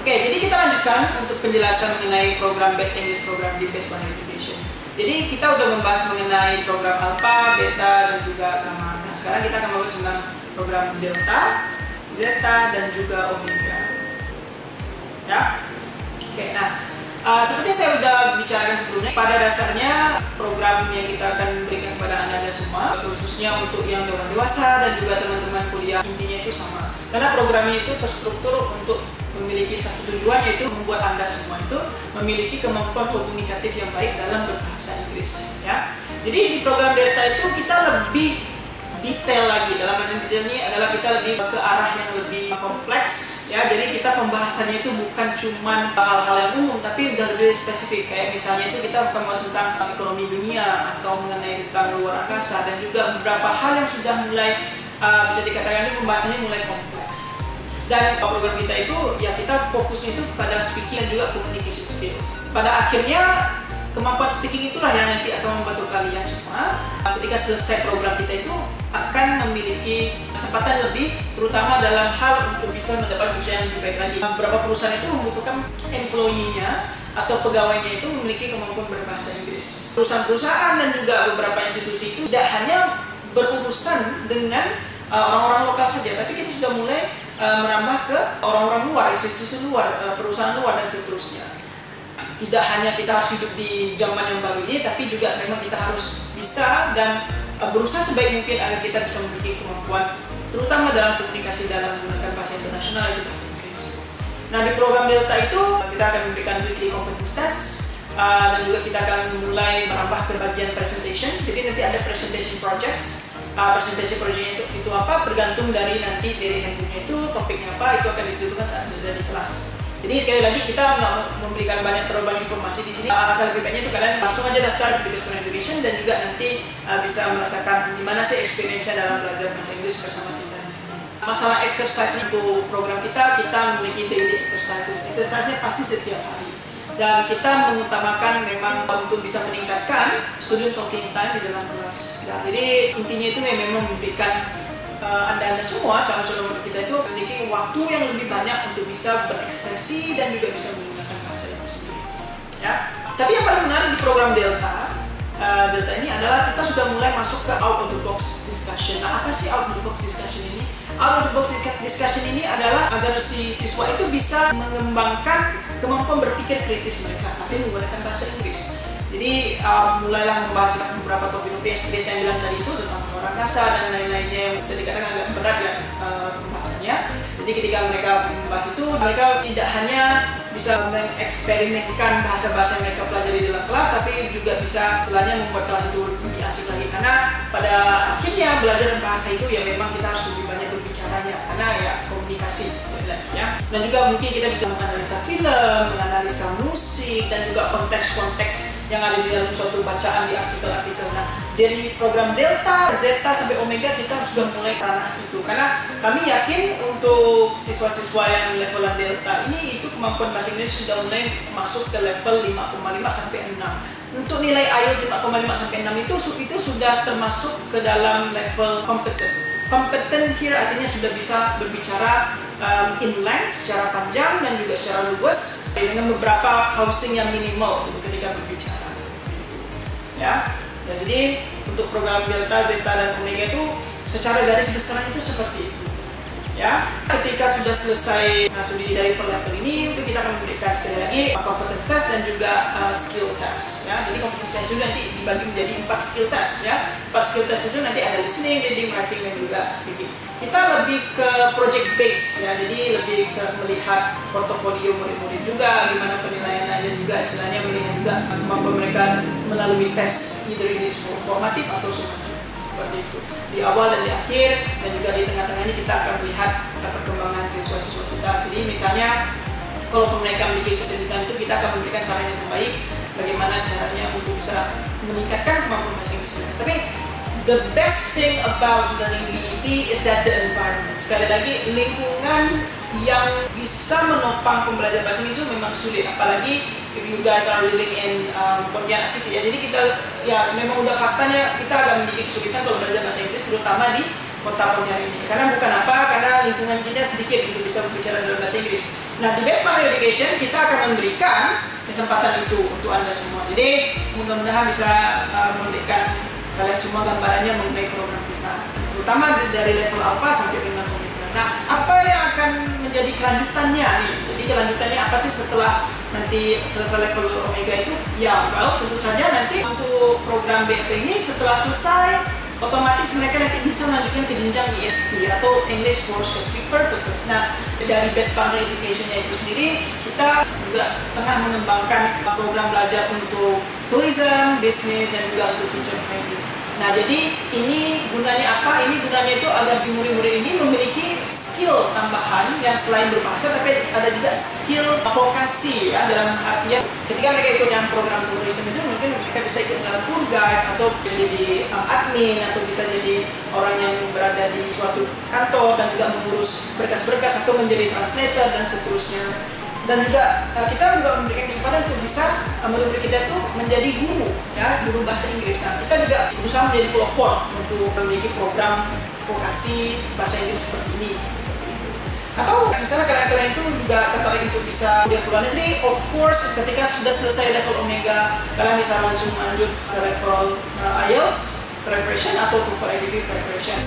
Oke, jadi kita lanjutkan untuk penjelasan mengenai program Best English Program di Best Bahasa Education. Jadi kita udah membahas mengenai program Alpha, Beta, dan juga Gamma. Nah, sekarang kita akan membahas tentang program Delta, Zeta, dan juga Omega. Ya, oke. Nah, seperti saya sudah bicarakan sebelumnya, pada dasarnya program yang kita akan berikan kepada anda semua, khususnya untuk yang dewasa dan juga teman-teman kuliah, intinya itu sama. Karena programnya itu terstruktur untuk memiliki satu tujuan, yaitu membuat anda semua itu memiliki kemampuan komunikatif yang baik dalam berbahasa Inggris. Ya, jadi di program Delta itu kita lebih detail lagi. Dalam arti detail ini adalah kita lebih ke arah yang lebih kompleks. Ya, jadi kita pembahasannya itu bukan cuma hal-hal yang umum, tapi udah lebih spesifik. Kayak misalnya itu kita bukan bahas tentang ekonomi dunia atau mengenai tentang luar angkasa, dan juga beberapa hal yang sudah mulai bisa dikatakan ini pembahasannya mulai kompleks. Dan program kita itu ya kita fokusnya itu pada speaking dan juga communication skills. Pada akhirnya kemampuan speaking itulah yang nanti akan membantu kalian semua ketika selesai program kita itu akan memiliki kesempatan lebih, terutama dalam hal untuk bisa mendapat kerjaan yang lebih baik lagi. Beberapa perusahaan itu membutuhkan employee-nya atau pegawainya itu memiliki kemampuan berbahasa Inggris. Perusahaan-perusahaan dan juga beberapa institusi itu tidak hanya berurusan dengan orang-orang lokal saja, tapi kita sudah mulai merambah ke orang-orang luar, institusi luar, perusahaan luar, dan seterusnya. Tidak hanya kita harus hidup di zaman yang baru ini, tapi juga memang kita harus bisa dan berusaha sebaik mungkin agar kita bisa memiliki kemampuan, terutama dalam komunikasi dalam menggunakan bahasa internasional, yaitu bahasa Inggris. Nah, di program Delta itu kita akan memberikan weekly competence test, dan juga kita akan mulai merambah ke bagian presentation. Jadi nanti ada presentation projects. Presentasi proyeknya itu apa, bergantung dari nanti dari handbooknya itu topiknya apa, itu akan ditentukan saat dari kelas. Jadi sekali lagi kita nggak memberikan terlalu banyak informasi di sini. Alangkah lebih baiknya itu kalian langsung aja daftar di Best Bahasa Education dan juga nanti bisa merasakan gimana sih experience-nya dalam belajar bahasa Inggris bersama kita di sini. Masalah exercise untuk program kita memiliki daily exercises. Exercise-nya pasti setiap hari. Dan kita mengutamakan memang untuk bisa meningkatkan student talking time di dalam kelas. Nah, jadi intinya itu memang memberikan anda semua calon-calon murid kita itu memiliki waktu yang lebih banyak untuk bisa berekspresi dan juga bisa menggunakan bahasa itu sendiri. Ya. Tapi yang paling menarik di program Delta ini adalah kita sudah mulai masuk ke out of the box discussion. Nah, apa sih out of the box discussion ini? Out of the box discussion ini adalah agar si siswa itu bisa mengembangkan kemampuan berpikir kritis mereka, tapi menggunakan bahasa Inggris. Jadi mulailah membahas beberapa topik-topik yang seperti saya bilang tadi itu tentang luar angkasa dan lain-lainnya yang bisa dikatakan agak berat ya pembahasannya. Jadi ketika mereka membahas itu, mereka tidak hanya bisa mengeksperimenkan bahasa-bahasa yang mereka pelajari dalam kelas, tapi juga bisa istilahnya membuat kelas itu lebih asik lagi. Karena pada akhirnya belajar bahasa itu ya memang kita harus lebih banyak berbicaranya, karena ya komunikasi ya. Dan juga mungkin kita bisa menganalisa film, menganalisa musik, dan juga konteks-konteks yang ada di dalam suatu bacaan di artikel-artikel. Nah, dari program Delta, Zeta, sampai Omega kita sudah mulai ke ranah itu. Karena kami yakin untuk siswa-siswa yang levelan Delta ini itu kemampuan bahasa Inggris sudah mulai masuk ke level 5,5 sampai 6. Untuk nilai IELTS 5,5 sampai 6 itu sudah termasuk ke dalam level competent. Competent here artinya sudah bisa berbicara in length, secara panjang dan juga secara luas dengan beberapa housing yang minimal ketika berbicara. Ya, jadi untuk program Delta, Zeta, dan Omega itu secara garis besar itu seperti itu. Ya, ketika sudah selesai studi dari per level ini, itu kita akan memberikan sekali lagi competence test dan juga skill test. Ya, jadi competence test itu nanti dibagi menjadi 4 skill test. Ya, 4 skill test itu nanti ada listening, reading, writing, dan juga speaking. Kita lebih ke project base, ya, jadi lebih ke melihat portofolio murid-murid juga, gimana penilaiannya, dan juga istilahnya melihat juga kemampuan mereka melalui tes, either ini formatif atau summative. Seperti itu di awal dan di akhir, dan juga di tengah-tengah ini kita akan melihat perkembangan siswa-siswa kita. Jadi misalnya kalau mereka memiliki kesulitan itu, kita akan memberikan saran yang terbaik bagaimana caranya untuk bisa meningkatkan kemampuan bahasa Inggris mereka. Tapi the best thing about learning BEP is that the environment. Sekali lagi, lingkungan yang bisa menopang pembelajaran bahasa Inggris itu memang sulit, apalagi if you guys are living in Pontianak City ya. Jadi kita ya memang udah faktanya kita agak memiliki kesulitan kalau belajar bahasa Inggris, terutama di kota Pontianak ini. Karena bukan apa, karena lingkungan kita sedikit untuk bisa berbicara dalam bahasa Inggris. Nah, di Best Partner Education kita akan memberikan kesempatan itu untuk Anda semua. Jadi mudah-mudahan bisa memberikan kalian semua gambarannya mengenai program kita, terutama dari level alpha sampai dengan omega. Nah, apa yang akan menjadi kelanjutannya nih? Jadi kelanjutannya apa sih setelah nanti selesai level omega itu? Ya, kalau tentu saja nanti untuk program BEP ini setelah selesai, otomatis mereka nanti bisa melanjutkan ke jenjang ESP atau English for Specific Purposes. Nah, dari Best Partner Education-nya itu sendiri, kita juga tengah mengembangkan program belajar untuk tourism, bisnis, dan juga untuk teacher training. Nah, jadi ini gunanya apa? Ini gunanya itu agar murid-murid ini memiliki skill tambahan yang selain berbahasa, tapi ada juga skill vokasi ya, dalam artian ketika mereka ikut yang program tourism itu mungkin mereka bisa ikut dalam tour guide atau bisa jadi admin atau bisa jadi orang yang berada di suatu kantor dan juga mengurus berkas-berkas atau menjadi translator dan seterusnya. Dan juga kita juga memberikan kesempatan untuk bisa murid-murid kita itu menjadi guru ya, guru bahasa Inggris. Nah, kita juga berusaha menjadi pelopor untuk memiliki program vokasi bahasa Inggris seperti ini. Atau misalnya kalian itu juga tertarik untuk bisa kuliah ke luar negeri, of course ketika sudah selesai level omega, kalian bisa langsung lanjut ke level IELTS preparation atau TOEFL IDP preparation.